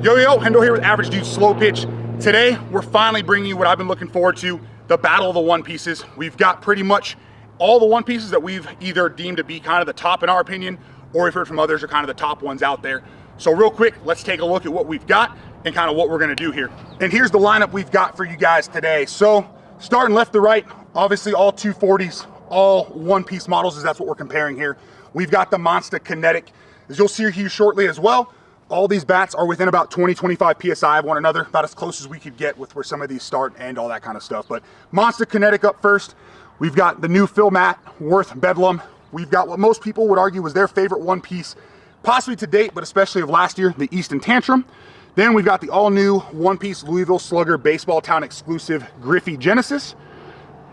Yo, Hendo here with Average Dude Slowpitch. Today, we're finally bringing you what I've been looking forward to, the battle of the one pieces. We've got pretty much all the one pieces that we've either deemed to be kind of the top in our opinion, or we've heard from others are kind of the top ones out there. So real quick, let's take a look at what we've got and kind of what we're gonna do here. And here's the lineup we've got for you guys today. So starting left to right, obviously all 240s, all one piece models, as that's what we're comparing here. We've got the Monster Kinetic, as you'll see here shortly as well. All these bats are within about 20-25 PSI of one another, about as close as we could get with where some of these start and all that kind of stuff. But Monster Kinetic up first. We've got the new Phil Matt Worth Bedlam. We've got what most people would argue was their favorite one piece, possibly to date, but especially of last year, the Easton Tantrum. Then we've got the all new one piece Louisville Slugger Baseball Town exclusive Griffey Genesis.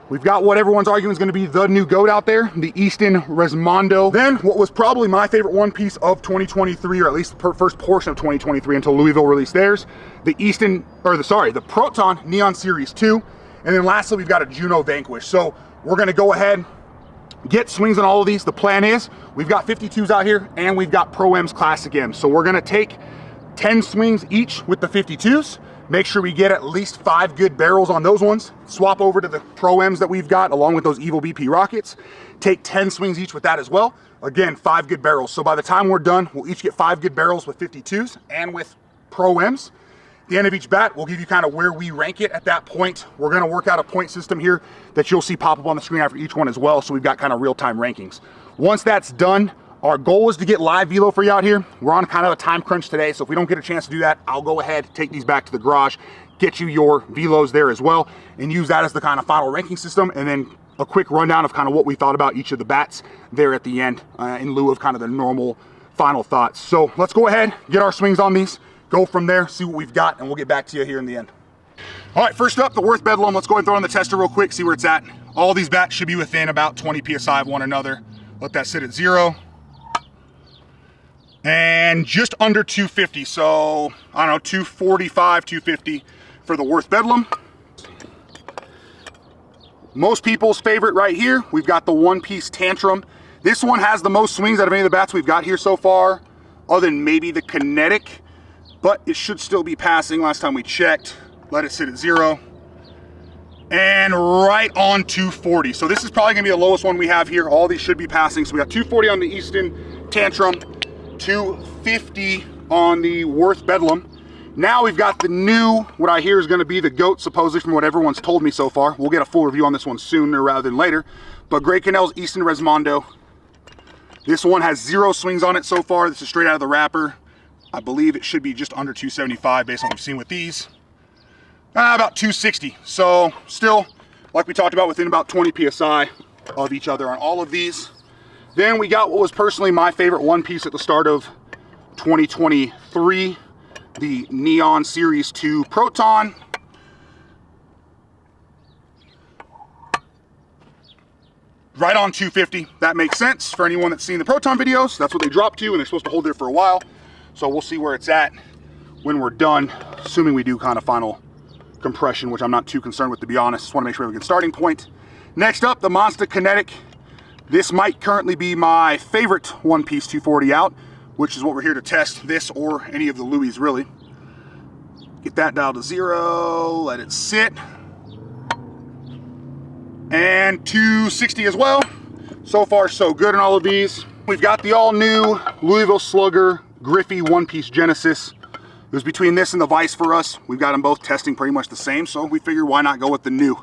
We've got what everyone's arguing is going to be the new GOAT out there, the Easton Resmondo. Then what was probably my favorite one piece of 2023, or at least the first portion of 2023 until Louisville released theirs, the Proton Neon Series 2. And then lastly, we've got a Juno Vanquish. So we're going to go ahead, get swings on all of these. The plan is we've got 52s out here and we've got Pro M's Classic M's. So we're going to take 10 swings each with the 52s. Make sure we get at least 5 good barrels on those ones. Swap over to the Pro M's that we've got along with those Evil BP rockets. Take 10 swings each with that as well. Again, 5 good barrels. So by the time we're done, we'll each get 5 good barrels with 52s and with Pro M's. At the end of each bat, we'll give you kind of where we rank it at that point. We're going to work out a point system here that you'll see pop up on the screen after each one as well. So we've got kind of real-time rankings. Once that's done, our goal is to get live velo for you out here. We're on kind of a time crunch today, so if we don't get a chance to do that, I'll go ahead, take these back to the garage, get you your velos there as well, and use that as the kind of final ranking system, and then a quick rundown of kind of what we thought about each of the bats there at the end, in lieu of kind of the normal final thoughts. So let's go ahead, get our swings on these, go from there, see what we've got, and we'll get back to you here in the end. All right, first up, the Worth Bedlam. Let's go ahead and throw on the tester real quick, see where it's at. All these bats should be within about 20 PSI of one another. Let that sit at 0. And just under 250, so I don't know, 245, 250 for the Worth Bedlam. Most people's favorite right here, we've got the one piece Tantrum. This one has the most swings out of any of the bats we've got here so far, other than maybe the Kinetic, but it should still be passing last time we checked. Let it sit at 0. And right on 240. So this is probably gonna be the lowest one we have here. All these should be passing. So we got 240 on the Easton Tantrum, 250 on the Worth Bedlam. Now we've got the new, what I hear is going to be the GOAT, supposedly from what everyone's told me so far. We'll get a full review on this one sooner rather than later. But Greg Cannell's Easton Resmondo. This one has 0 swings on it so far. This is straight out of the wrapper. I believe it should be just under 275 based on what we've seen with these. About 260. So still, like we talked about, within about 20 PSI of each other on all of these. Then we got what was personally my favorite one piece at the start of 2023, the Neon Series 2 Proton. Right on 250. That makes sense for anyone that's seen the Proton videos. That's what they drop to, and they're supposed to hold there for a while. So we'll see where it's at when we're done, assuming we do kind of final compression, which I'm not too concerned with, to be honest. Just want to make sure we have a good starting point. Next up, the Monster Kinetic. This might currently be my favorite one piece 240 out, which is what we're here to test, this or any of the Louis really. Get that dialed to 0, let it sit. And 260 as well. So far so good in all of these. We've got the all new Louisville Slugger Griffey one piece Genesis. It was between this and the Vice for us. We've got them both testing pretty much the same, so we figured why not go with the new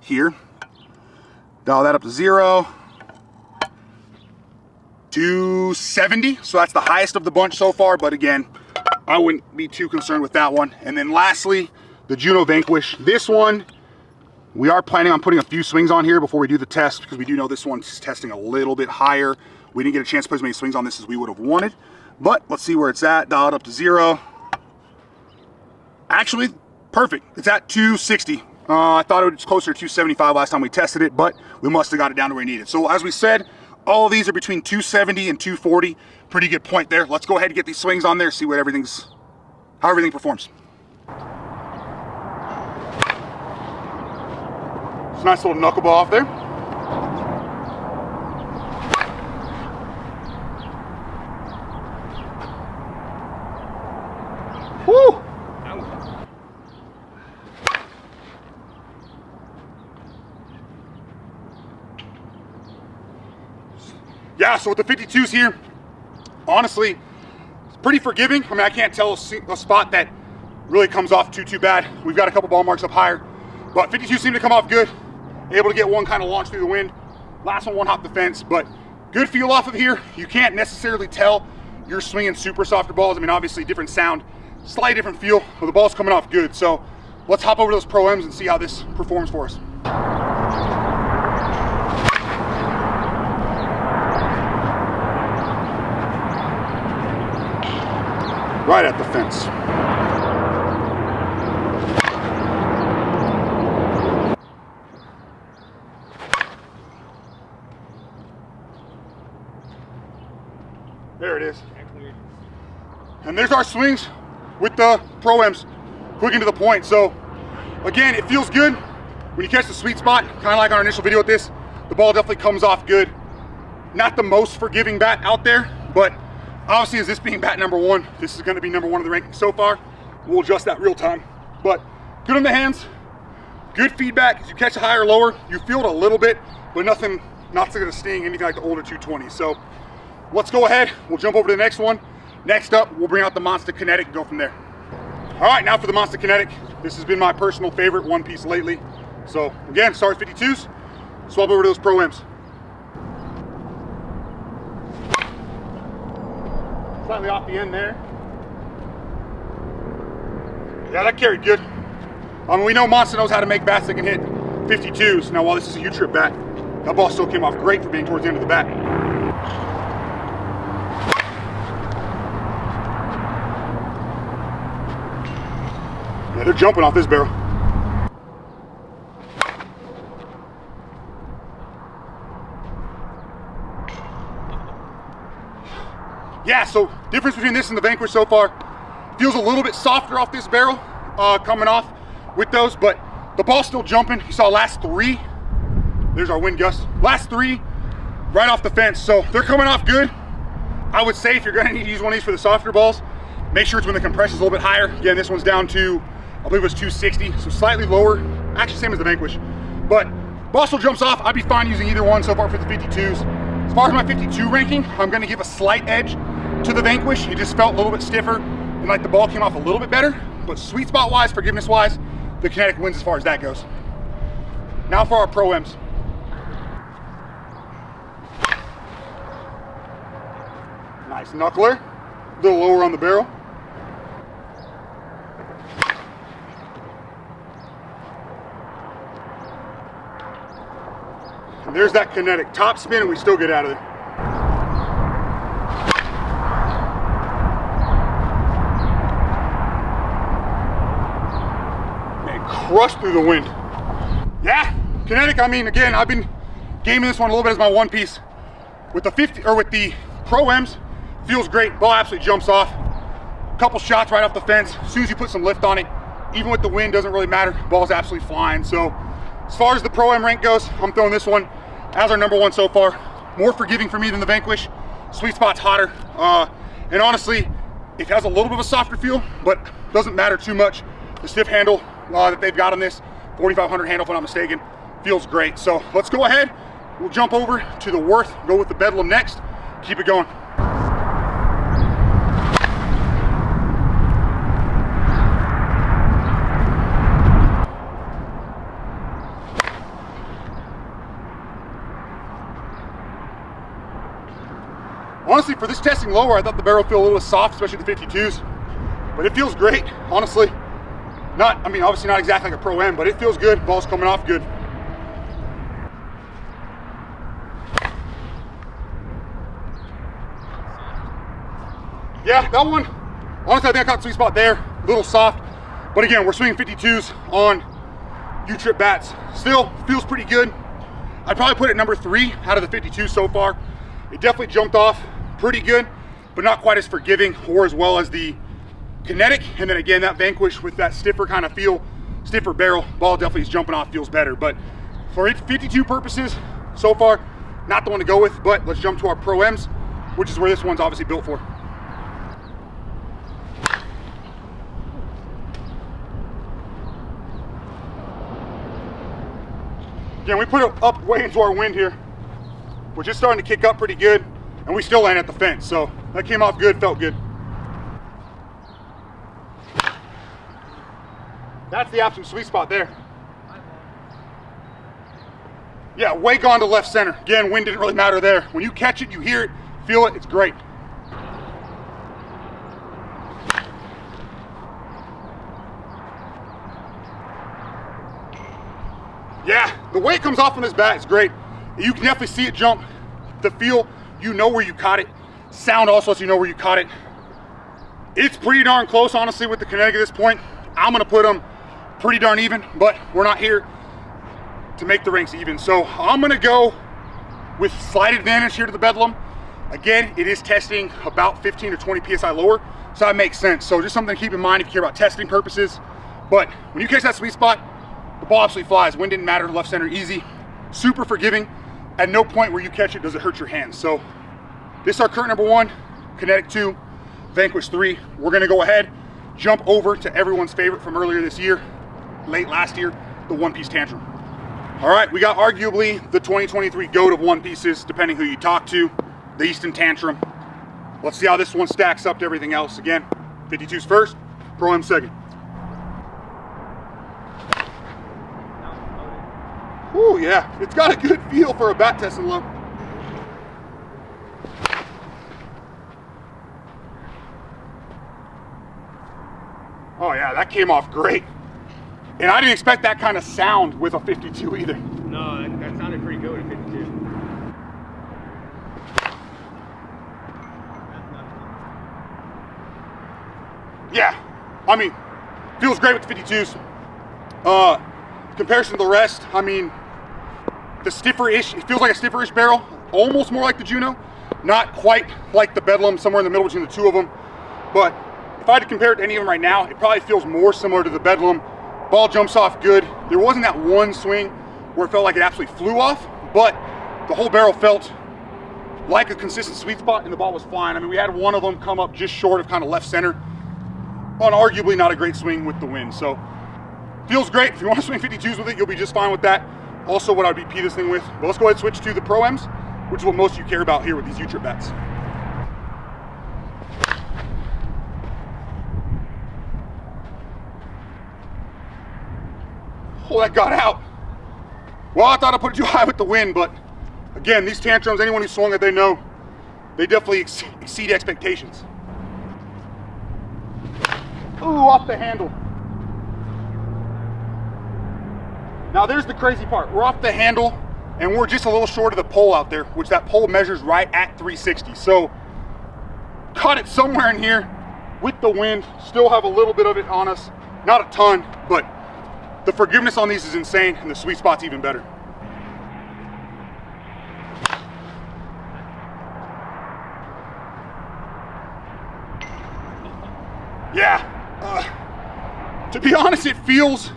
here. Dial that up to 0. 270, so that's the highest of the bunch so far, but again, I wouldn't be too concerned with that one. And then lastly, the Juno Vanquish. This one, we are planning on putting a few swings on here before we do the test, because we do know this one's testing a little bit higher. We didn't get a chance to put as many swings on this as we would have wanted, but let's see where it's at. Dial it up to 0. Actually, perfect. It's at 260. I thought it was closer to 275 last time we tested it, but we must have got it down to where we needed. So as we said, all of these are between 270 and 240. Pretty good point there. Let's go ahead and get these swings on there, see what how everything performs. It's a nice little knuckleball off there. Woo! Yeah, so with the 52s here, honestly, it's pretty forgiving. I mean, I can't tell a spot that really comes off too bad. We've got a couple ball marks up higher, but 52 seem to come off good. Able to get one kind of launch through the wind. Last one hop the fence, but good feel off of here. You can't necessarily tell you're swinging super softer balls. I mean, obviously different sound, slightly different feel, but the ball's coming off good. So let's hop over to those Pro-Ms and see how this performs for us. Right at the fence. There it is. And there's our swings with the Pro-Ms, quick and to the point. So again, it feels good when you catch the sweet spot, kind of like our initial video with this. The ball definitely comes off good. Not the most forgiving bat out there, but obviously as this being bat number 1, this is going to be number 1 of the rankings so far. We'll adjust that real time. But good on the hands, good feedback. As you catch a higher or lower, you feel it a little bit, but nothing, not going to sting anything like the older 220s. So let's go ahead, we'll jump over to the next one. Next up, we'll bring out the Monster Kinetic and go from there. All right, now for the Monster Kinetic. This has been my personal favorite one piece lately. So again, start with 52s, swap over to those Pro-Ms. Slightly off the end there. Yeah, that carried good. I mean, we know Monster knows how to make bats that can hit 52s. Now, while this is a U-trip bat, that ball still came off great for being towards the end of the bat. Yeah, they're jumping off this barrel. Yeah, so difference between this and the Vanquish so far, feels a little bit softer off this barrel coming off with those, but the ball's still jumping. You saw last 3, there's our wind gust. Last 3, right off the fence. So they're coming off good. I would say if you're gonna need to use one of these for the softer balls, make sure it's when the compression's a little bit higher. Again, this one's down to, I believe it was 260, so slightly lower, actually same as the Vanquish. But ball still jumps off. I'd be fine using either one so far for the 52s. As far as my 52 ranking, I'm gonna give a slight edge to the Vanquish. It just felt a little bit stiffer and like the ball came off a little bit better, but sweet spot wise, forgiveness wise, the Kinetic wins as far as that goes. Now for our Pro-Ms. Nice knuckler, a little lower on the barrel. And there's that Kinetic top spin, and we still get out of there. Crushed through the wind. Yeah, Kinetic, I mean, again, I've been gaming this one a little bit as my one piece. With the 50 or with the Pro-Ms, feels great. Ball absolutely jumps off. Couple shots right off the fence. As soon as you put some lift on it, even with the wind, doesn't really matter. Ball's absolutely flying. So as far as the Pro-M rank goes, I'm throwing this one as our number 1 so far. More forgiving for me than the Vanquish. Sweet spot's hotter. And honestly, it has a little bit of a softer feel, but doesn't matter too much. The stiff handle that they've got on this, 4500 handle if I'm not mistaken, feels great. So let's go ahead, we'll jump over to the Worth, go with the Bedum next, keep it going. Honestly, for this testing lower, I thought the barrel would feel a little soft, especially the 52s, but it feels great, honestly. Not, I mean, obviously not exactly like a Pro-M, but it feels good. Ball's coming off good. Yeah, that one, honestly, I think I caught the sweet spot there. A little soft, but again, we're swinging 52s on U-trip bats. Still feels pretty good. I'd probably put it number 3 out of the 52s so far. It definitely jumped off pretty good, but not quite as forgiving or as well as the Kinetic. And then again, that Vanquish with that stiffer kind of feel, stiffer barrel, ball definitely is jumping off, feels better. But for 52 purposes, so far, not the one to go with, but let's jump to our Pro-Ms, which is where this one's obviously built for. Again, we put it up way into our wind here, which is starting to kick up pretty good. and we still landed at the fence. So that came off good, felt good. That's the absolute sweet spot there. Yeah, way gone to left center. Again, wind didn't really matter there. When you catch it, you hear it, feel it, it's great. Yeah, the way it comes off on this bat is great. You can definitely see it jump. The feel, you know where you caught it. Sound also lets you know where you caught it. It's pretty darn close, honestly, with the Kinetic at this point. I'm gonna put them pretty darn even, but we're not here to make the ranks even. So I'm gonna go with slight advantage here to the Bedlam. Again, it is testing about 15 to 20 PSI lower, so that makes sense. So just something to keep in mind if you care about testing purposes. But when you catch that sweet spot, the ball absolutely flies. Wind didn't matter, left center easy, super forgiving. At no point where you catch it does it hurt your hands. So this is our current number 1, Kinetic 2, Vanquish 3. We're gonna go ahead, jump over to everyone's favorite from earlier this year, late last year, the one-piece Tantrum. All right, we got arguably the 2023 GOAT of one pieces, depending who you talk to, the Easton Tantrum. Let's see how this one stacks up to everything else. Again, 52s first, Pro M second. Ooh, yeah, it's got a good feel for a bat testing low. Oh yeah, that came off great. And I didn't expect that kind of sound with a 52 either. No, that sounded pretty good at 52. Yeah, I mean, feels great with the 52s. Comparison to the rest, I mean, the stiffer-ish, it feels like a stiffer-ish barrel, almost more like the Juno, not quite like the Bedlam, somewhere in the middle between the two of them. But if I had to compare it to any of them right now, it probably feels more similar to the Bedlam. Ball jumps off good. There wasn't that one swing where it felt like it absolutely flew off, but the whole barrel felt like a consistent sweet spot and the ball was flying. I mean, we had one of them come up just short of kind of left center on arguably not a great swing with the wind. So feels great. If you want to swing 52s with it, you'll be just fine with that. Also what I'd BP this thing with. But let's go ahead and switch to the Pro Ms, which is what most of you care about here with these U-Trip bats. Oh, that got out. Well, I thought I put it too high with the wind, but again, these Tantrums, anyone who swung it, they know, they definitely exceed expectations. Ooh, off the handle. Now there's the crazy part. We're off the handle and we're just a little short of the pole out there, which that pole measures right at 360. So caught it somewhere in here with the wind, still have a little bit of it on us. Not a ton, but the forgiveness on these is insane and the sweet spot's even better. Yeah, to be honest, it feels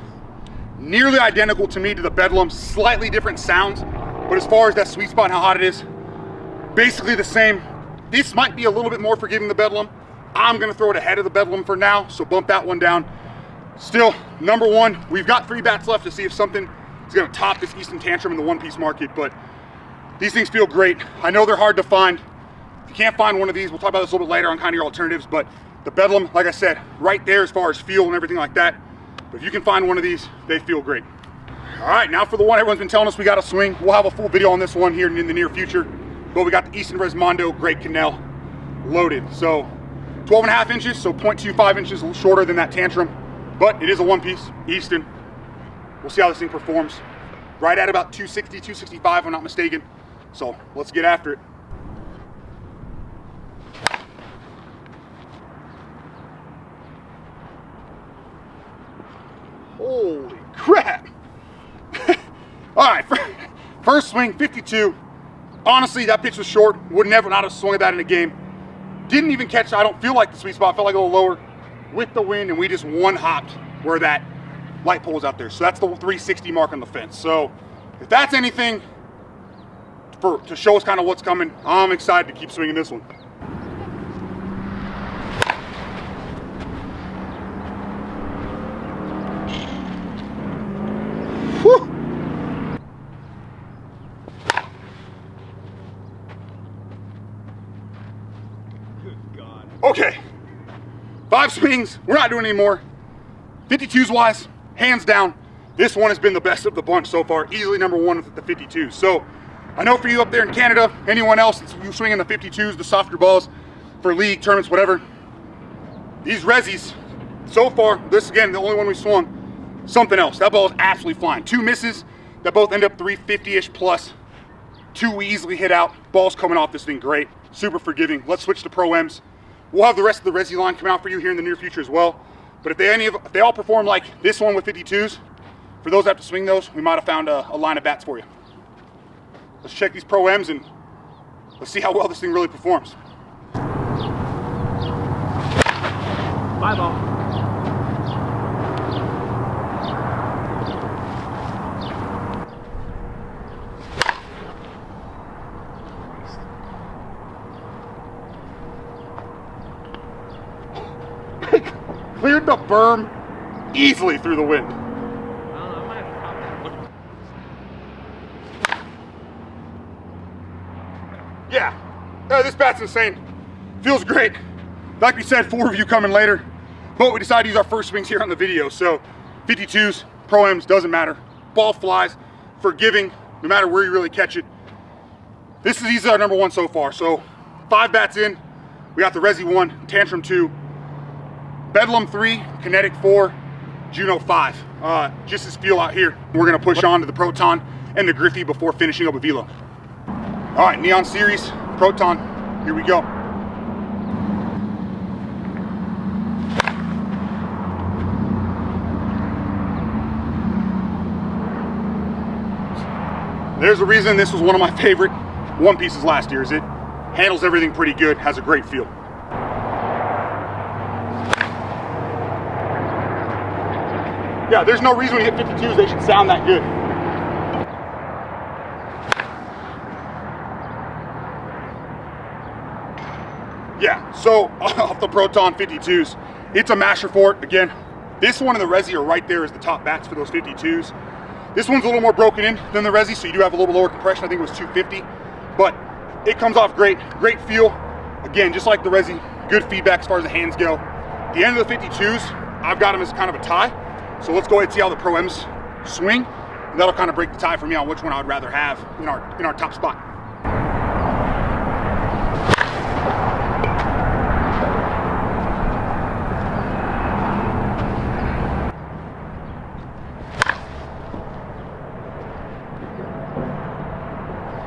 nearly identical to me to the Bedlam, slightly different sounds, but as far as that sweet spot and how hot it is, basically the same. This might be a little bit more forgiving the Bedlam. I'm gonna throw it ahead of the Bedlam for now, so bump that one down. Still, number 1, we've got 3 bats left to see if something is gonna top this Easton Tantrum in the one-piece market, but these things feel great. I know they're hard to find. If you can't find one of these, we'll talk about this a little bit later on kind of your alternatives, but the Bedlam, like I said, right there as far as feel and everything like that. But if you can find one of these, they feel great. All right, now for the one everyone's been telling us we got to swing. We'll have a full video on this one here in the near future. But we got the Easton Resmondo Great Canal loaded. So 12.5 inches, so 0.25 inches, a little shorter than that Tantrum. But it is a one-piece, Easton. We'll see how this thing performs. Right at about 260, 265, if I'm not mistaken. So let's get after it. Holy crap. All right, first swing, 52. Honestly, that pitch was short. Would never not have swung at that in a game. Didn't even catch, I don't feel like the sweet spot. Felt like a little lower with the wind, and we just one-hopped where that light pole is out there. So that's the 360 mark on the fence. So if that's anything to show us kind of what's coming, I'm excited to keep swinging this one. Whew. Okay, 5 swings, we're not doing any more. 52s wise, hands down, this one has been the best of the bunch so far, easily number 1 with the 52s. So I know for you up there in Canada, anyone else that's swinging the 52s, the softer balls for league tournaments, whatever, these Resis, so far, this again, the only one we swung, something else. That ball is absolutely flying. 2 misses that both end up 350-ish plus. 2 we easily hit out. Balls coming off this thing great, super forgiving. Let's switch to Pro-Ms. We'll have the rest of the Resi line come out for you here in the near future as well. But if they all perform like this one with 52s, for those that have to swing those, we might have found a line of bats for you. Let's check these Pro-Ms and let's see how well this thing really performs. Bye ball. Cleared the berm easily through the wind. I might have to pop that one. Yeah, this bat's insane. Feels great. Like we said, 4 of you coming later, but we decided to use our first swings here on the video. So 52s, Pro-Ms, doesn't matter. Ball flies, forgiving, no matter where you really catch it. This is our number 1 so far. So 5 bats in, we got the Resi 1, Tantrum 2, Bedum 3, Kinetic 4, Juno 5. Just as feel out here. We're gonna push on to the Proton and the Griffey before finishing up with Velo. All right, Neon Series, Proton, here we go. There's a reason this was one of my favorite one pieces last year, is it handles everything pretty good, has a great feel. Yeah, there's no reason when you hit 52s they should sound that good. Yeah, so off the Proton 52s, it's a masher for it. Again, this one and the Resi are right there as the top bats for those 52s. This one's a little more broken in than the Resi, so you do have a little lower compression. I think it was 250, but it comes off great, great feel. Again, just like the Resi, good feedback as far as the hands go. The end of the 52s, I've got them as kind of a tie. So let's go ahead and see how the Pro-Ms swing. And that'll kind of break the tie for me on which one I would rather have in our top spot.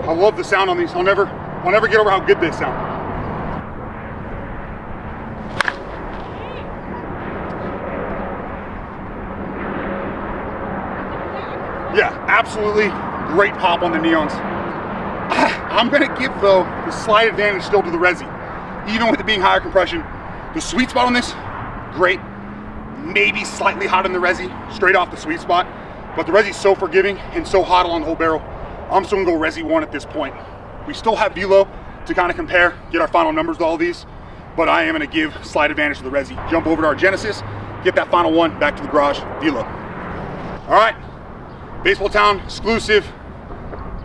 I love the sound on these. I'll never get over how good they sound. Yeah, absolutely great pop on the Neons. I'm gonna give though the slight advantage still to the Resi, even with it being higher compression. The sweet spot on this, great. Maybe slightly hot in the Resi, straight off the sweet spot, but the Resi's so forgiving and so hot along the whole barrel. I'm still gonna go Resi 1 at this point. We still have Velo to kind of compare, get our final numbers to all these, but I am gonna give slight advantage to the Resi. Jump over to our Genesis, get that final 1, back to the garage, Velo. All right. Baseball Town exclusive,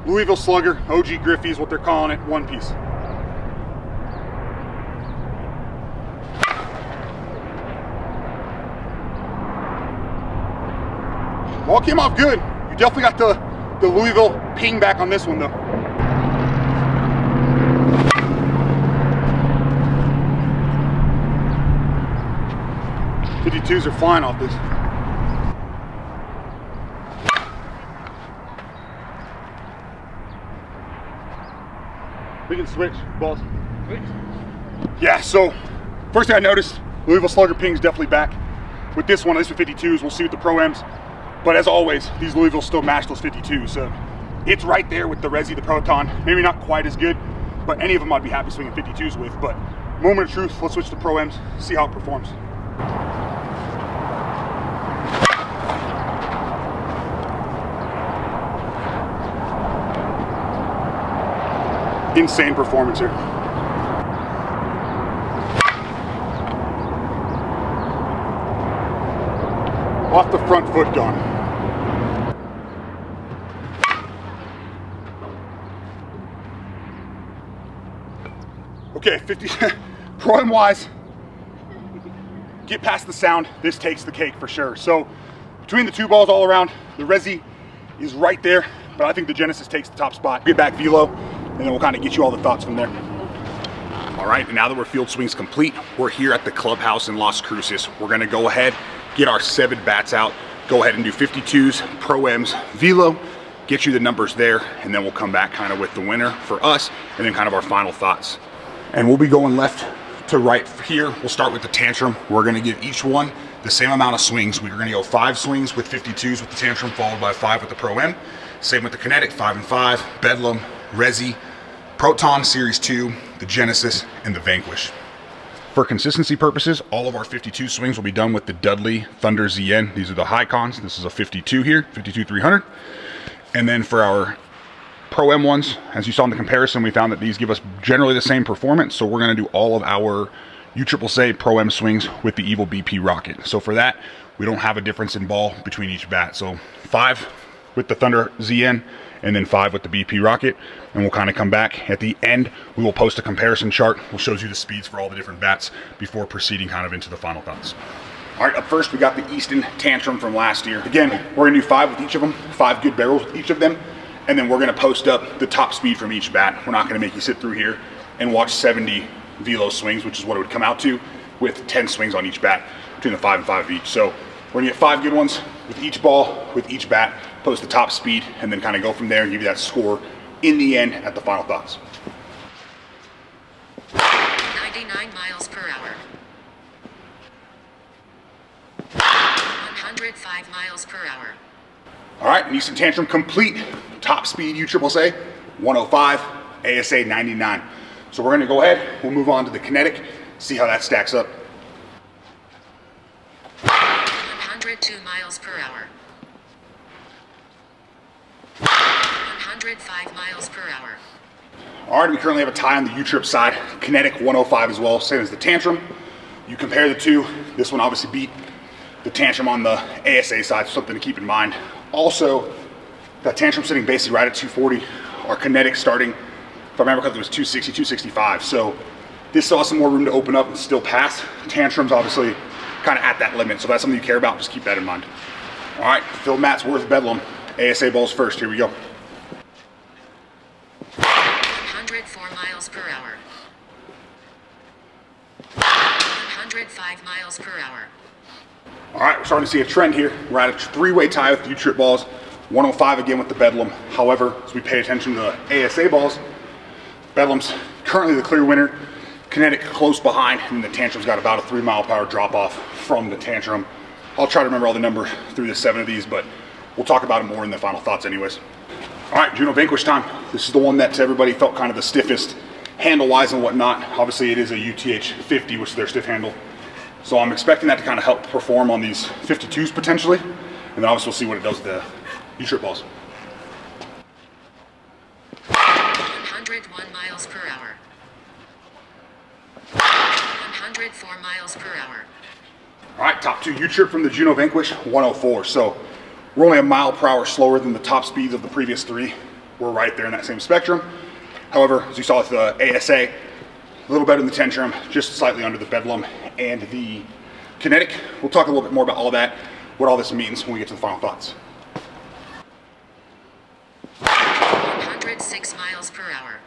Louisville Slugger, OG Griffey is what they're calling it, one piece. Ball came off good. You definitely got the Louisville ping back on this one though. .52s are flying off this. We can switch balls. Switch. Yeah, so first thing I noticed, Louisville Slugger ping's definitely back. With this one, at least with 52s, we'll see with the Pro-Ms. But as always, these Louisville still match those 52s. So it's right there with the Resi, the Proton. Maybe not quite as good, but any of them I'd be happy swinging 52s with. But moment of truth, let's switch to Pro-Ms, see how it performs. Insane performance here. Off the front foot gone. Okay, 50 Pro-M wise, get past the sound, this takes the cake for sure. So between the two balls all around, the Resi is right there, but I think the Genesis takes the top spot. Get back velo, and then we'll kind of get you all the thoughts from there. All right, and now that we're field swings complete, we're here at the clubhouse in Las Cruces. We're gonna go ahead, get our 7 bats out, go ahead and do 52s, Pro-Ms, velo, get you the numbers there, and then we'll come back kind of with the winner for us, and then kind of our final thoughts. And we'll be going left to right here. We'll start with the Tantrum. We're gonna give each one the same amount of swings. We're gonna go 5 swings with 52s with the Tantrum, followed by 5 with the Pro-M. Same with the Kinetic, 5 and 5, Bedum, Resi, Proton Series 2, the Genesis, and the Vanquish. For consistency purposes, all of our 52 swings will be done with the Dudley Thunder ZN. These are the high cons. This is a 52 here, 52 300. And then for our Pro-M ones, as you saw in the comparison, we found that these give us generally the same performance. So we're gonna do all of our USSSA Pro-M swings with the Evil BP Rocket. So for that, we don't have a difference in ball between each bat. So 5 with the Thunder ZN, and then 5 with the BP Rocket, and we'll kind of come back. At the end, we will post a comparison chart. We'll show you the speeds for all the different bats before proceeding kind of into the final thoughts. All right, up first, we got the Easton Tantrum from last year. Again, we're gonna do 5 with each of them, 5 good barrels with each of them, and then we're gonna post up the top speed from each bat. We're not gonna make you sit through here and watch 70 velo swings, which is what it would come out to, with 10 swings on each bat, between the 5 and 5 of each. So we're gonna get 5 good ones with each ball, with each bat, post the top speed, and then kind of go from there and give you that score in the end at the final thoughts. 99 miles per hour. 105 miles per hour. All right, and Easton Tantrum complete. Top speed USSSA 105, ASA 99. So we're gonna go ahead, we'll move on to the Kinetic, see how that stacks up. 102 miles per hour. 105 miles per hour. All right, we currently have a tie on the U-Trip side. Kinetic 105 as well, same as the Tantrum. You compare the two, this one obviously beat the Tantrum on the ASA side, so something to keep in mind. Also, that Tantrum sitting basically right at 240. Our Kinetic starting, if I remember correctly, it was 260, 265. So this still has some more room to open up and still pass. Tantrum's obviously kind of at that limit, so if that's something you care about, just keep that in mind. All right, Phil Matt's Worth Bedlam. ASA balls first, here we go. 104 miles per hour. 105 miles per hour. All right, we're starting to see a trend here. We're at a 3-way tie with the U-Trip balls. 105 again with the Bedlam. However, as we pay attention to the ASA balls, Bedlam's currently the clear winner. Kinetic close behind, and the Tantrum's got about a 3 mile per hour drop off from the Tantrum. I'll try to remember all the numbers through the 7 of these, but we'll talk about it more in the final thoughts anyways. All right, Juno Vanquish time. This is the one that everybody felt kind of the stiffest handle-wise and whatnot. Obviously, it is a UTH 50, which is their stiff handle. So I'm expecting that to kind of help perform on these 52s potentially. And then obviously we'll see what it does with the U-Trip balls. 101 miles per hour. 104 miles per hour. All right, top 2 U-Trip from the Juno Vanquish, 104. So we're only a mile per hour slower than the top speeds of the previous 3. We're right there in that same spectrum. However, as you saw with the ASA, a little better than the Tantrum, just slightly under the Bedlam and the Kinetic. We'll talk a little bit more about all that, what all this means when we get to the final thoughts. 106 miles per hour.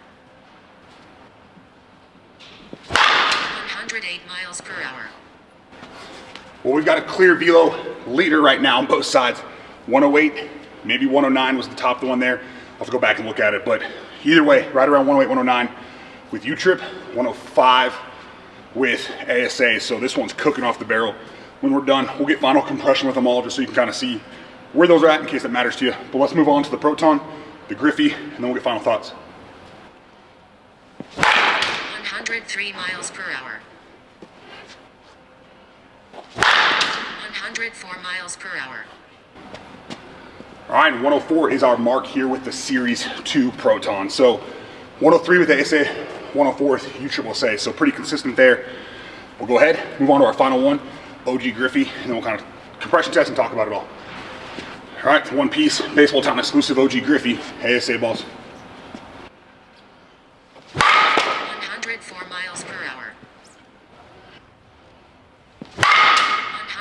108 miles per hour. Well, we've got a clear velo leader right now on both sides. 108, maybe 109 was the top one there. I'll have to go back and look at it, but either way, right around 108, 109 with U-Trip, 105 with ASA. So this one's cooking off the barrel. When we're done, we'll get final compression with them all just so you can kind of see where those are at in case that matters to you. But let's move on to the Proton, the Griffey, and then we'll get final thoughts. 103 miles per hour. 104 miles per hour. All right, 104 is our mark here with the Series 2 Proton. So 103 with ASA, 104 with USSSA, so pretty consistent there. We'll go ahead, move on to our final one, OG Griffey, and then we'll kind of compression test and talk about it all. All right, one piece, Baseball Town exclusive OG Griffey, ASA balls. 104 miles per hour.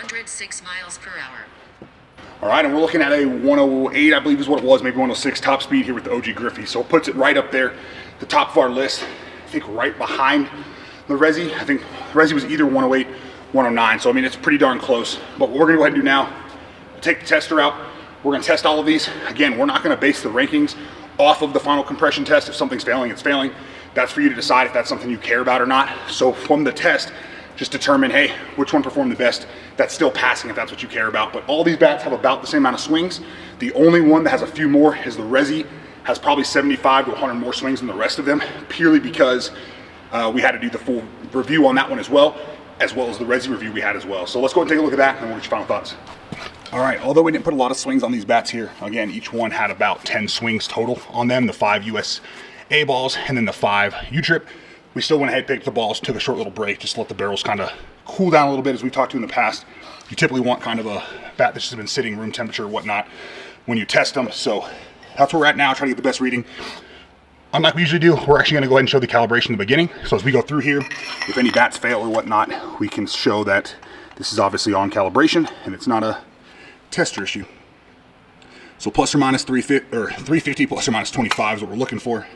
106 miles per hour. All right, and we're looking at a 108, I believe is what it was, maybe 106 top speed here with the OG Griffey. So it puts it right up there, the top of our list. I think right behind the Resi. I think the Resi was either 108, 109. So I mean, it's pretty darn close. But what we're gonna go ahead and do now, take the tester out. We're gonna test all of these. Again, we're not gonna base the rankings off of the final compression test. If something's failing, it's failing. That's for you to decide if that's something you care about or not. So from the test, just determine, hey, which one performed the best. That's still passing if that's what you care about. But all these bats have about the same amount of swings. The only one that has a few more is the Resi. Has probably 75 to 100 more swings than the rest of them, purely because we had to do the full review on that one as well as the Resi review we had as well. So let's go ahead and take a look at that and we'll get your final thoughts. All right, although we didn't put a lot of swings on these bats here, again, each one had about 10 swings total on them, the 5 USA balls and then the 5 U-Trip. We still went ahead, picked the balls, took a short little break, just to let the barrels kind of cool down a little bit. As we talked to in the past, you typically want kind of a bat that's just been sitting room temperature or whatnot when you test them. So that's where we're at now, trying to get the best reading. Unlike we usually do, we're actually going to go ahead and show the calibration in the beginning. So as we go through here, if any bats fail or whatnot, we can show that this is obviously on calibration and it's not a tester issue. So plus or minus 350, or 350 plus or minus 25 is what we're looking for.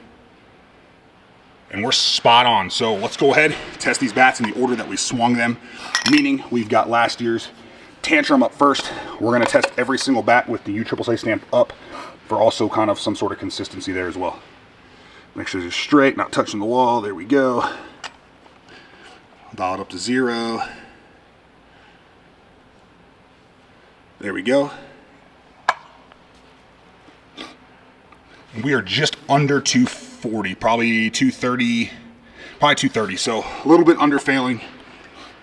And we're spot on. So let's go ahead, test these bats in the order that we swung them, meaning we've got last year's Tantrum up first. We're going to test every single bat with the USSSA stamp up for also kind of some sort of consistency there as well. Make sure they're straight, not touching the wall. There we go. Dial it up to 0. There we go. And we are just under 240, probably 230, probably 230. So a little bit under failing,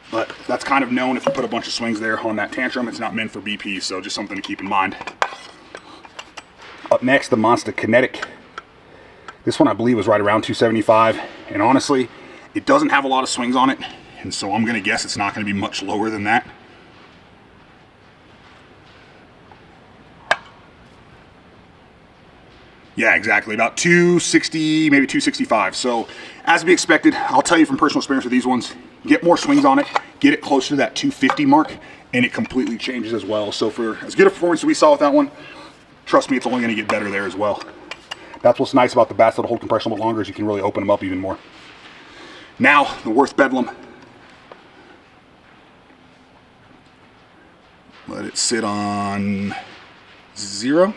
but that's kind of known if you put a bunch of swings there on that Tantrum. It's not meant for BP, so just something to keep in mind. Up next, the Monster Kinetic. This one I believe was right around 275, and honestly, it doesn't have a lot of swings on it, and so I'm gonna guess it's not gonna be much lower than that. Yeah, exactly, about 260, maybe 265. So as to be expected, I'll tell you from personal experience with these ones, get more swings on it, get it closer to that 250 mark, and it completely changes as well. So for as good a performance as we saw with that one, trust me, it's only gonna get better there as well. That's what's nice about the bats that'll hold compression a little longer, is you can really open them up even more. Now, the Worth Bedlam. Let it sit on 0.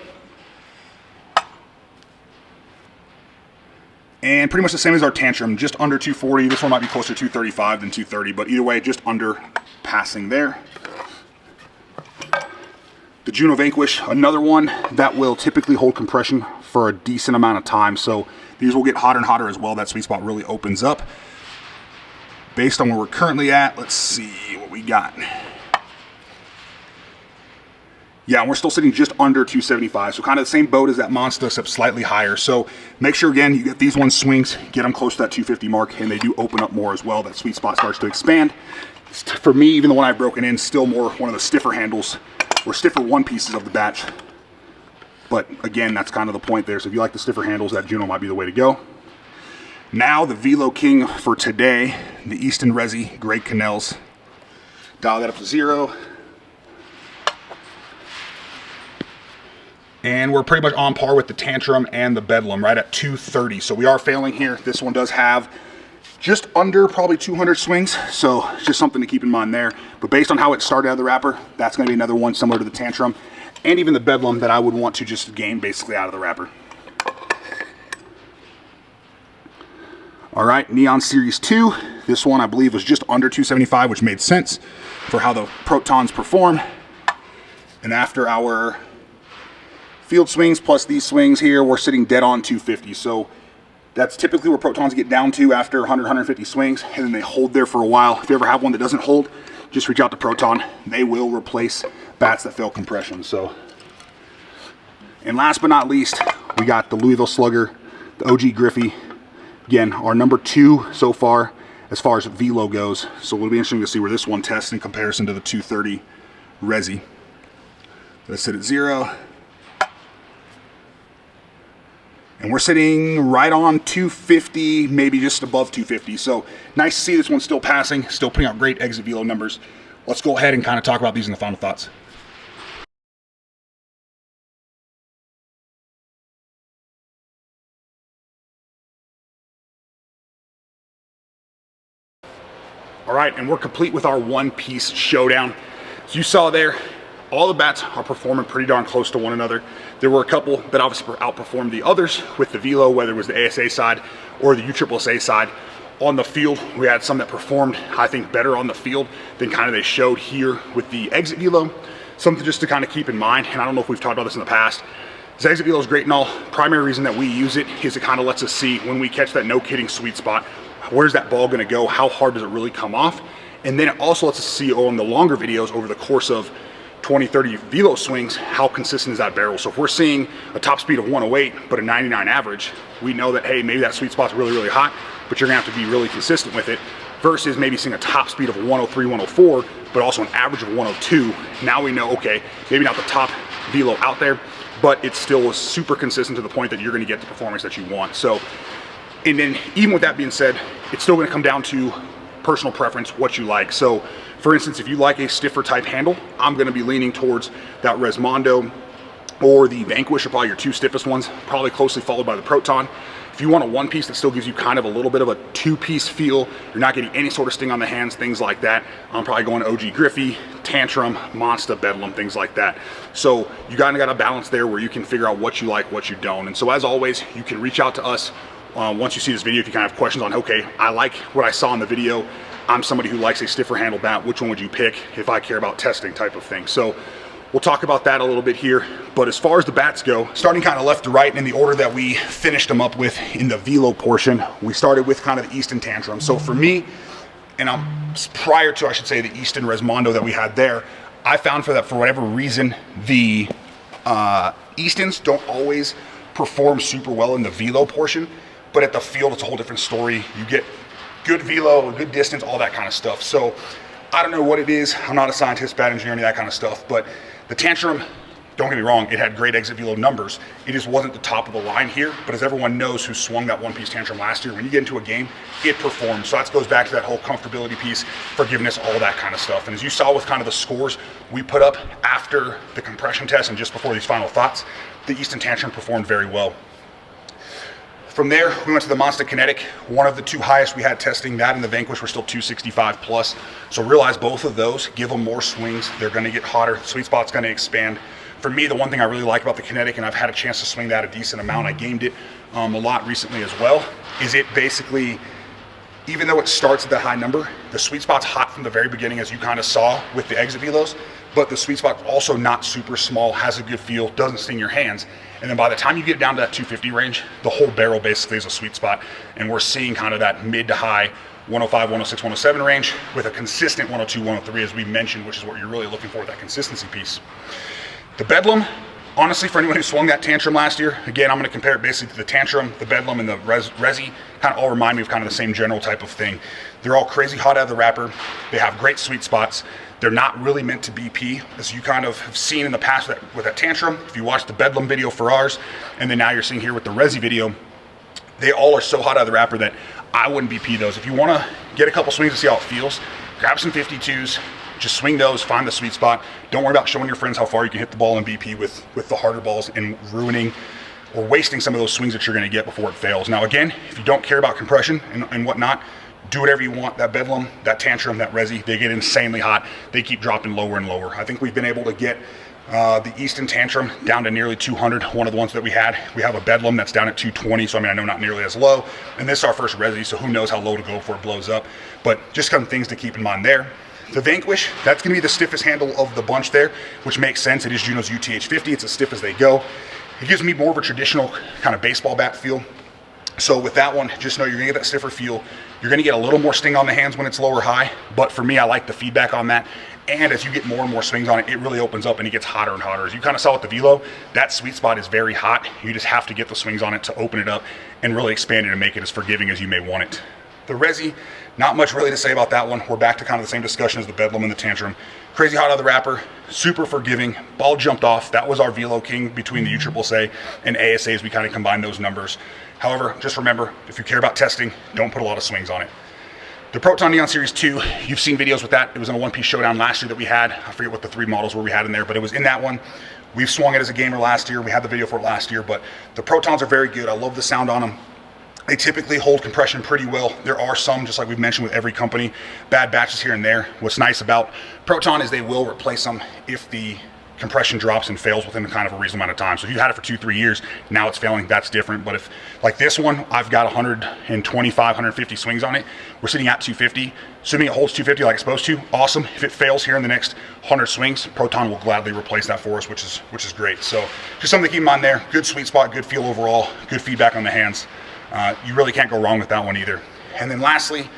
And pretty much the same as our Tantrum, just under 240. This one might be closer to 235 than 230, but either way, just under passing there. The Juno Vanquish, another one that will typically hold compression for a decent amount of time. So these will get hotter and hotter as well. That sweet spot really opens up. Based on where we're currently at, let's see what we got. Yeah, we're still sitting just under 275. So kind of the same boat as that Monster, except slightly higher. So make sure, again, you get these ones swings, get them close to that 250 mark, and they do open up more as well. That sweet spot starts to expand. For me, even the one I've broken in, still more one of the stiffer handles, or stiffer one pieces of the batch. But again, that's kind of the point there. So if you like the stiffer handles, that Juno might be the way to go. Now the Velo King for today, the Easton Resi Grey Cannels. Dial that up to 0. And we're pretty much on par with the Tantrum and the Bedlam, right at 230. So we are failing here. This one does have just under probably 200 swings, so just something to keep in mind there. But based on how it started out of the wrapper, that's going to be another one similar to the Tantrum and even the Bedlam that I would want to just gain basically out of the wrapper. All right, Neon Series 2. This one I believe was just under 275, which made sense for how the Protons perform. And after our field swings plus these swings here, we're sitting dead on 250. So that's typically where Protons get down to after 100, 150 swings, and then they hold there for a while. If you ever have one that doesn't hold, just reach out to Proton. They will replace bats that fail compression. So, and last but not least, we got the Louisville Slugger, the OG Griffey. Again, our number 2 so far as velo goes. So it'll be interesting to see where this one tests in comparison to the 230 Resi. Let's sit at 0. And we're sitting right on 250, maybe just above 250. So nice to see this one still passing, still putting out great exit velo numbers. let's go ahead and kind of talk about these in the final thoughts. All right, and we're complete with our one-piece showdown. As you saw there, all the bats are performing pretty darn close to one another. There were a couple that obviously outperformed the others with the velo, whether it was the ASA side or the USSSA side. On the field, we had some that performed, I think, better on the field than kind of they showed here with the exit velo. Something just to kind of keep in mind, and I don't know if we've talked about this in the past. This exit velo is great and all. Primary reason that we use it is it kind of lets us see when we catch that no-kidding sweet spot, where's that ball going to go? How hard does it really come off? And then it also lets us see on the longer videos over the course of 20, 30 velo swings, how consistent is that barrel? So if we're seeing a top speed of 108, but a 99 average, we know that, hey, maybe that sweet spot's really, really hot, but you're gonna have to be really consistent with it, versus maybe seeing a top speed of 103, 104, but also an average of 102. Now we know, okay, maybe not the top velo out there, but it still is super consistent to the point that you're gonna get the performance that you want. So, and then even with that being said, it's still gonna come down to personal preference, what you like. So for instance, if you like a stiffer type handle, I'm gonna be leaning towards that Resmondo or the Vanquish are probably your two stiffest ones, probably closely followed by the Proton. If you want a one piece that still gives you kind of a little bit of a two-piece feel, you're not getting any sort of sting on the hands, things like that, I'm probably going OG Griffey, Tantrum, Monster, Bedum, things like that. So you kind of got a balance there where you can figure out what you like, what you don't. And so as always, you can reach out to us once you see this video if you kind of have questions on, okay, I like what I saw in the video, I'm somebody who likes a stiffer handle bat, which one would you pick if I care about testing type of thing. So we'll talk about that a little bit here. But as far as the bats go, starting kind of left to right in the order that we finished them up with in the velo portion, we started with kind of the Easton Tantrum. So for me, and prior to, I should say, the Easton Resmondo that we had there, I found for that, for whatever reason, the Eastons don't always perform super well in the velo portion, but at the field, it's a whole different story. You get good velo, good distance, all that kind of stuff. So I don't know what it is. I'm not a scientist, bat engineer, any of that kind of stuff, but the Tantrum, don't get me wrong, it had great exit velo numbers. It just wasn't the top of the line here, but as everyone knows who swung that one-piece Tantrum last year, when you get into a game, it performs. So that goes back to that whole comfortability piece, forgiveness, all that kind of stuff. And as you saw with kind of the scores we put up after the compression test and just before these final thoughts, the Easton Tantrum performed very well. From there, we went to the Monster Kinetic, one of the two highest we had testing. That and the Vanquish were still 265 plus. So realize both of those, give them more swings. They're gonna get hotter, the sweet spot's gonna expand. For me, the one thing I really like about the Kinetic, and I've had a chance to swing that a decent amount, I gamed it a lot recently as well, is it basically, even though it starts at that high number, the sweet spot's hot from the very beginning, as you kind of saw with the exit velos, but the sweet spot's also not super small, has a good feel, doesn't sting your hands. And then by the time you get down to that 250 range, the whole barrel basically is a sweet spot. And we're seeing kind of that mid to high 105, 106, 107 range with a consistent 102, 103, as we mentioned, which is what you're really looking for, that consistency piece. The Bedum, honestly, for anyone who swung that Tantrum last year, again, I'm going to compare it basically to the Tantrum, the Bedum, and the Resi. Kind of all remind me of kind of the same general type of thing. They're all crazy hot out of the wrapper. They have great sweet spots. They're not really meant to BP, as you kind of have seen in the past with that Tantrum. If you watch the Bedum video for ours, and then now you're seeing here with the Resi video, they all are so hot out of the wrapper that I wouldn't BP those. If you want to get a couple swings to see how it feels, grab some 52s, just swing those, find the sweet spot. Don't worry about showing your friends how far you can hit the ball in BP with the harder balls and ruining or wasting some of those swings that you're going to get before it fails. Now again, if you don't care about compression and whatnot, do whatever you want. That Bedum, that Tantrum, that Resi, they get insanely hot. They keep dropping lower and lower. I think we've been able to get the Easton Tantrum down to nearly 200. One of the ones that we have a Bedum that's down at 220. So I mean, I know not nearly as low. And this is our first Resi, so who knows how low to go before it blows up. But just some things to keep in mind there. The Vanquish, that's going to be the stiffest handle of the bunch there, which makes sense. It is Juno's UTH-50. It's as stiff as they go. It gives me more of a traditional kind of baseball bat feel. So with that one, just know you're going to get that stiffer feel. You're going to get a little more sting on the hands when it's lower high. But for me, I like the feedback on that. And as you get more and more swings on it, it really opens up and it gets hotter and hotter. As you kind of saw with the velo, that sweet spot is very hot. You just have to get the swings on it to open it up and really expand it and make it as forgiving as you may want it. The Resi, not much really to say about that one. We're back to kind of the same discussion as the Bedum and the Tantrum. Crazy hot out of the wrapper, super forgiving. Ball jumped off. That was our velo king between the USSSA and ASA as we kind of combined those numbers. However, just remember, if you care about testing, don't put a lot of swings on it. The Proton Neon Series 2, you've seen videos with that. It was in a one-piece showdown last year that we had. I forget what the 3 models were we had in there, but it was in that one. We've swung it as a gamer last year. We had the video for it last year, but the Protons are very good. I love the sound on them. They typically hold compression pretty well. There are some, just like we've mentioned with every company, bad batches here and there. What's nice about Proton is they will replace them if the compression drops and fails within kind of a reasonable amount of time. So if you had it for 2-3 years, now it's failing, that's different. But if, like this one, I've got 125, 150 swings on it. We're sitting at 250. Assuming it holds 250 like it's supposed to, awesome. If it fails here in the next 100 swings, Proton will gladly replace that for us, which is great. So just something to keep in mind there. Good sweet spot, good feel overall, good feedback on the hands. You really can't go wrong with that one either. And then lastly,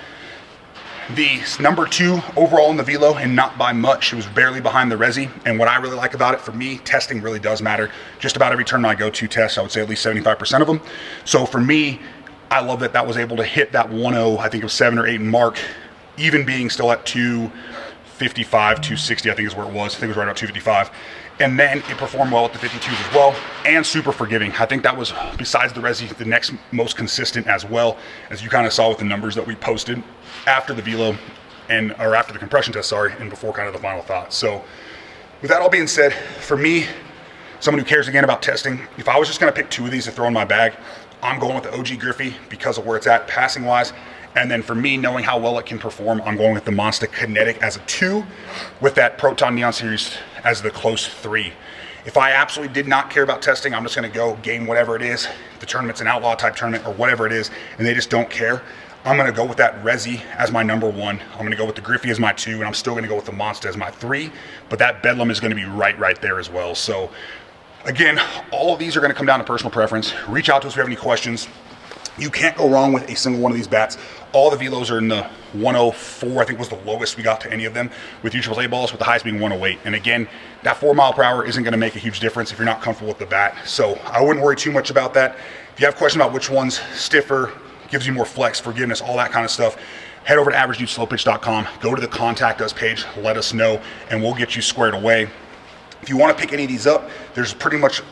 the number 2 overall in the velo, and not by much. It was barely behind the Resi. And what I really like about it, for me, testing really does matter. Just about every tournament I go to test, I would say at least 75% of them. So for me, I love that that was able to hit that 1.0, I think it was 7 or 8 mark, even being still at 255, 260, I think is where it was. I think it was right about 255. And then it performed well at the 52s as well, and super forgiving. I think that was, besides the Resi, the next most consistent as well, as you kind of saw with the numbers that we posted after the velo, or after the compression test, sorry, and before kind of the final thoughts. So with that all being said, for me, someone who cares again about testing, if I was just gonna pick 2 of these to throw in my bag, I'm going with the OG Griffey because of where it's at passing wise. And then for me, knowing how well it can perform, I'm going with the Monster Kinetic as a 2, with that Proton Neon Series as the close 3. If I absolutely did not care about testing, I'm just gonna go game whatever it is. If the tournament's an outlaw type tournament or whatever it is, and they just don't care, I'm gonna go with that Resi as my number 1. I'm gonna go with the Griffey as my 2, and I'm still gonna go with the Monster as my 3, but that Bedlam is gonna be right there as well. So again, all of these are gonna come down to personal preference. Reach out to us if you have any questions. You can't go wrong with a single one of these bats. All the velos are in the 104, I think was the lowest we got to any of them with USSSA balls, with the highest being 108. And again, that 4 mile per hour isn't gonna make a huge difference if you're not comfortable with the bat. So I wouldn't worry too much about that. If you have questions about which one's stiffer, gives you more flex, forgiveness, all that kind of stuff, head over to averagedudeslowpitch.com, go to the contact us page, let us know, and we'll get you squared away. If you want to pick any of these up, there's pretty much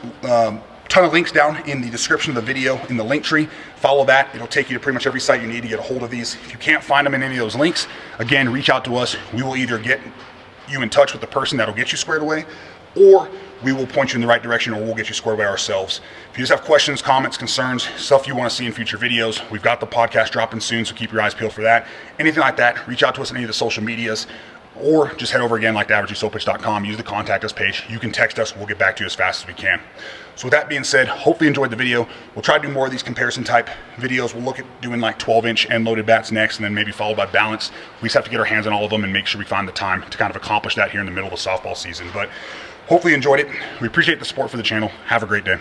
ton of links down in the description of the video in the link tree. Follow that. It'll take you to pretty much every site you need to get a hold of these. If you can't find them in any of those links, again, reach out to us. We will either get you in touch with the person that'll get you squared away, or we will point you in the right direction, or we'll get you squared away ourselves. If you just have questions, comments, concerns, stuff you want to see in future videos, we've got the podcast dropping soon, so keep your eyes peeled for that. Anything like that, reach out to us on any of the social medias, or just head over again, like to averagedudeslowpitch.com, use the contact us page. You can text us, we'll get back to you as fast as we can. So with that being said, hopefully you enjoyed the video. We'll try to do more of these comparison type videos. We'll look at doing like 12-inch end loaded bats next, and then maybe followed by balance. We just have to get our hands on all of them and make sure we find the time to kind of accomplish that here in the middle of the softball season. But hopefully you enjoyed it. We appreciate the support for the channel. Have a great day.